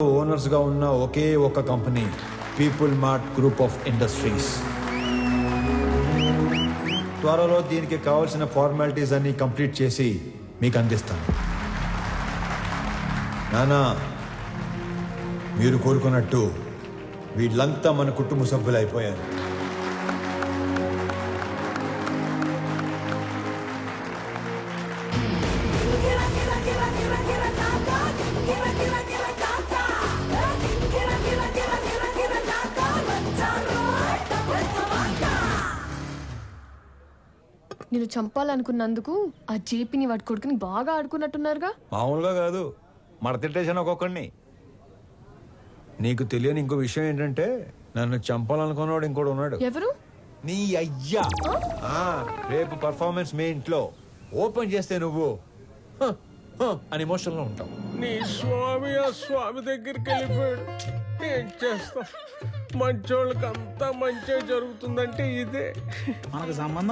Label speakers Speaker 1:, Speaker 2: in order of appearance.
Speaker 1: Owners గా ఉన్న ఒకే ఒక company people mart group of industries. త్వరలో దీనికి కావాల్సిన ఫార్మాలిటీస్ అన్ని కంప్లీట్ చేసి మీకు అందిస్తాను. నానా, మీరు కోరుకున్నట్టు వీళ్ళంతా మన కుటుంబ సభ్యులు అయిపోయారు.
Speaker 2: నేను చంపాలనుకున్నందుకు ఆ జేపీని వాడి కొడుకుని బాగా ఆడుకున్నట్టున్నారుగా.
Speaker 1: మామూలుగా కాదు, మడతెట్టేసాను ఒక్కొక్కడిని. నీకు తెలియని ఇంకో విషయం ఏంటంటే నన్ను చంపాలనుకున్నాడు ఇంకోటి ఉన్నాడు.
Speaker 2: ఎవరు?
Speaker 1: నీ అయ్యా. రేపు పర్ఫార్మెన్స్ మీ ఇంట్లో ఓపెన్ చేస్తే నువ్వు అని ఎమోషన్లో ఉంటావు.
Speaker 3: నీ స్వామి ఆ స్వామి దగ్గరికి వెళ్ళిపోయాడు. ఏం చేస్తాం, మంచోళ్ళకి అంతా మంచిగా జరుగుతుందంటే ఇదే.
Speaker 4: మనకు సంబంధం